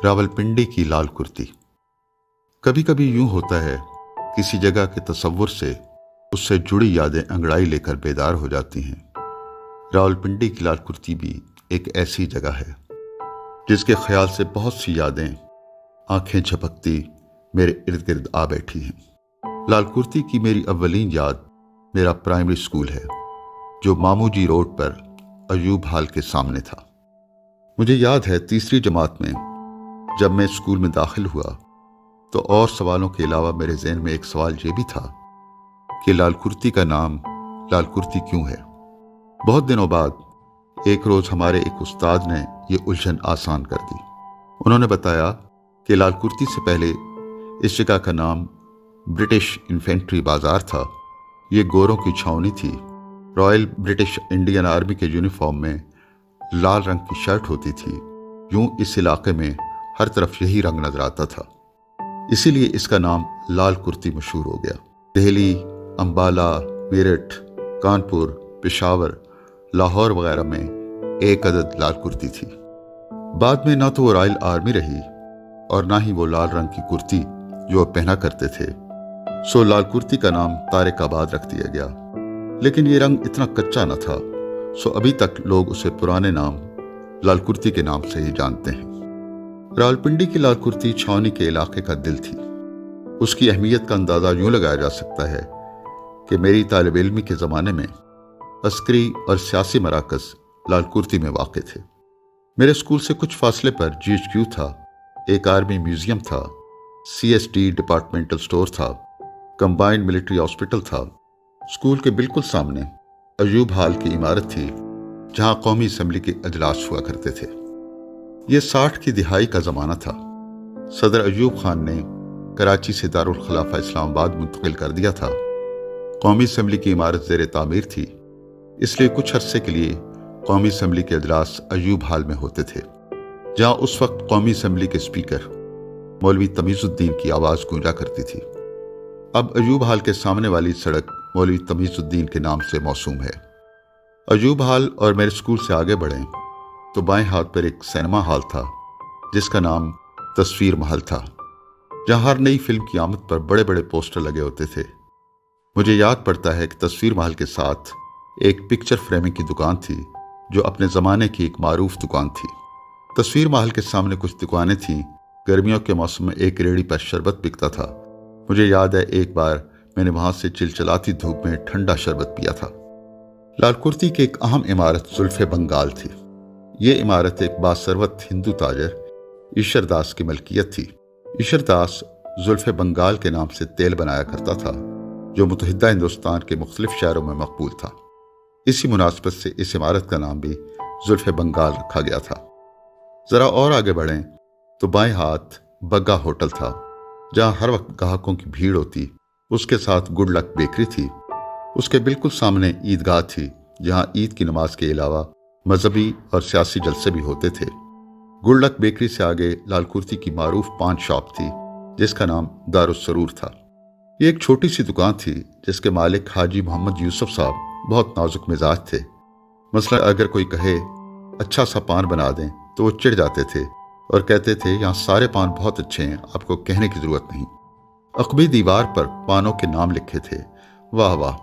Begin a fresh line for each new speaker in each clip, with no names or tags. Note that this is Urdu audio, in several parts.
راولپنڈی کی لال کرتی۔ کبھی کبھی یوں ہوتا ہے کسی جگہ کے تصور سے اس سے جڑی یادیں انگڑائی لے کر بیدار ہو جاتی ہیں۔ راولپنڈی کی لال کرتی بھی ایک ایسی جگہ ہے جس کے خیال سے بہت سی یادیں آنکھیں جھپکتی میرے ارد گرد آ بیٹھی ہیں۔ لال کرتی کی میری اولین یاد میرا پرائمری اسکول ہے جو مامو جی روڈ پر ایوب ہال کے سامنے تھا۔ مجھے یاد ہے تیسری جماعت میں جب میں اسکول میں داخل ہوا تو اور سوالوں کے علاوہ میرے ذہن میں ایک سوال یہ بھی تھا کہ لال کرتی کا نام لال کرتی کیوں ہے۔ بہت دنوں بعد ایک روز ہمارے ایک استاد نے یہ الجھن آسان کر دی۔ انہوں نے بتایا کہ لال کرتی سے پہلے اس جگہ کا نام برٹش انفینٹری بازار تھا۔ یہ گوروں کی چھاؤنی تھی۔ رائل برٹش انڈین آرمی کے یونیفارم میں لال رنگ کی شرٹ ہوتی تھی۔ یوں اس علاقے میں ہر طرف یہی رنگ نظر آتا تھا، اسی لیے اس کا نام لال کرتی مشہور ہو گیا۔ دہلی، امبالہ، میرٹھ، کانپور، پشاور، لاہور وغیرہ میں ایک عدد لال کرتی تھی۔ بعد میں نہ تو وہ رائل آرمی رہی اور نہ ہی وہ لال رنگ کی کرتی جو وہ پہنا کرتے تھے، سو لال کرتی کا نام طارق آباد رکھ دیا گیا۔ لیکن یہ رنگ اتنا کچا نہ تھا، سو ابھی تک لوگ اسے پرانے نام لال کرتی کے نام سے ہی جانتے ہیں۔ راولپنڈی کی لال کرتی چھاؤنی کے علاقے کا دل تھی۔ اس کی اہمیت کا اندازہ یوں لگایا جا سکتا ہے کہ میری طالب علمی کے زمانے میں عسکری اور سیاسی مراکز لال کرتی میں واقع تھے۔ میرے اسکول سے کچھ فاصلے پر GHQ تھا، ایک آرمی میوزیم تھا، CSD ڈپارٹمنٹل سٹور تھا، کمبائنڈ ملٹری ہاسپٹل تھا۔ اسکول کے بالکل سامنے ایوب ہال کی عمارت تھی جہاں قومی اسمبلی کے اجلاس ہوا کرتے تھے۔ یہ 60 کی دہائی کا زمانہ تھا۔ صدر ایوب خان نے کراچی سے دارالخلافہ اسلام آباد منتقل کر دیا تھا۔ قومی اسمبلی کی عمارت زیر تعمیر تھی، اس لیے کچھ عرصے کے لیے قومی اسمبلی کے اجلاس ایوب ہال میں ہوتے تھے، جہاں اس وقت قومی اسمبلی کے اسپیکر مولوی تمیز الدین کی آواز گونجا کرتی تھی۔ اب ایوب ہال کے سامنے والی سڑک مولوی تمیز الدین کے نام سے موسوم ہے۔ ایوب ہال اور میرے اسکول سے آگے بڑھیں تو بائیں ہاتھ پر ایک سینما ہال تھا جس کا نام تصویر محل تھا، جہاں ہر نئی فلم کی آمد پر بڑے بڑے پوسٹر لگے ہوتے تھے۔ مجھے یاد پڑتا ہے کہ تصویر محل کے ساتھ ایک پکچر فریمنگ کی دکان تھی جو اپنے زمانے کی ایک معروف دکان تھی۔ تصویر محل کے سامنے کچھ دکانیں تھیں۔ گرمیوں کے موسم میں ایک ریڑھی پر شربت بکتا تھا۔ مجھے یاد ہے ایک بار میں نے وہاں سے چلچلاتی دھوپ میں ٹھنڈا شربت پیا تھا۔ لال کرتی کی ایک اہم عمارت زلف بنگال تھی۔ یہ عمارت ایک باثروت ہندو تاجر ایشر داس کی ملکیت تھی۔ ایشر داس زلف بنگال کے نام سے تیل بنایا کرتا تھا جو متحدہ ہندوستان کے مختلف شہروں میں مقبول تھا۔ اسی مناسبت سے اس عمارت کا نام بھی زلف بنگال رکھا گیا تھا۔ ذرا اور آگے بڑھیں تو بائیں ہاتھ بگا ہوٹل تھا جہاں ہر وقت گاہکوں کی بھیڑ ہوتی۔ اس کے ساتھ گڈ لک بیکری تھی۔ اس کے بالکل سامنے عیدگاہ تھی جہاں عید کی نماز کے علاوہ مذہبی اور سیاسی جلسے بھی ہوتے تھے۔ گڈ لک بیکری سے آگے لال کرتی کی معروف پان شاپ تھی جس کا نام دارالسرور تھا۔ یہ ایک چھوٹی سی دکان تھی جس کے مالک حاجی محمد یوسف صاحب بہت نازک مزاج تھے۔ مثلا اگر کوئی کہے اچھا سا پان بنا دیں تو وہ چڑ جاتے تھے اور کہتے تھے یہاں سارے پان بہت اچھے ہیں، آپ کو کہنے کی ضرورت نہیں۔ عقبی دیوار پر پانوں کے نام لکھے تھے۔ واہ واہ،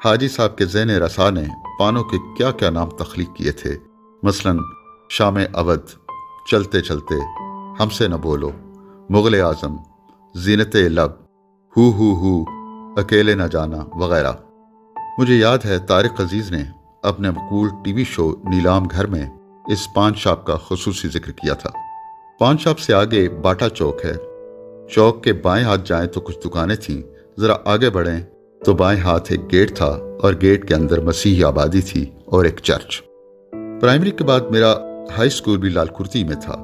حاجی صاحب کے ذہن رسا نے پانوں کے کیا کیا نام تخلیق کیے تھے۔ مثلا شام اودھ، چلتے چلتے، ہم سے نہ بولو، مغل اعظم، زینت لب، ہو اکیلے نہ جانا وغیرہ۔ مجھے یاد ہے طارق عزیز نے اپنے مقبول ٹی وی شو نیلام گھر میں اس پان شاپ کا خصوصی ذکر کیا تھا۔ پان شاپ سے آگے باٹا چوک ہے۔ چوک کے بائیں ہاتھ جائیں تو کچھ دکانیں تھیں، ذرا آگے بڑھیں تو بائیں ہاتھ ایک گیٹ تھا اور گیٹ کے اندر مسیحی آبادی تھی اور ایک چرچ۔ پرائمری کے بعد میرا ہائی اسکول بھی لال کرتی میں تھا۔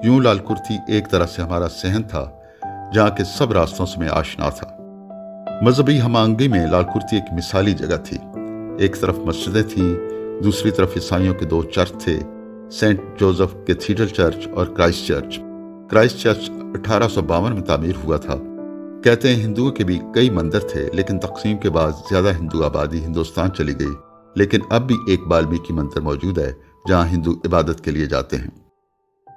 یوں لال کرتی ایک طرح سے ہمارا صحن تھا جہاں کے سب راستوں سے میں آشنا تھا۔ مذہبی ہم آہنگی میں لال کرتی ایک مثالی جگہ تھی۔ ایک طرف مسجدیں تھیں، دوسری طرف عیسائیوں کے 2 چرچ تھے، سینٹ جوزف کیتھیڈرل چرچ اور کرائسٹ چرچ۔ کرائسٹ چرچ 1852 میں تعمیر ہوا تھا۔ کہتے ہیں ہندوؤں کے بھی کئی مندر تھے، لیکن تقسیم کے بعد زیادہ ہندو آبادی ہندوستان چلی گئی، لیکن اب بھی ایک بالمیکی مندر موجود ہے جہاں ہندو عبادت کے لیے جاتے ہیں۔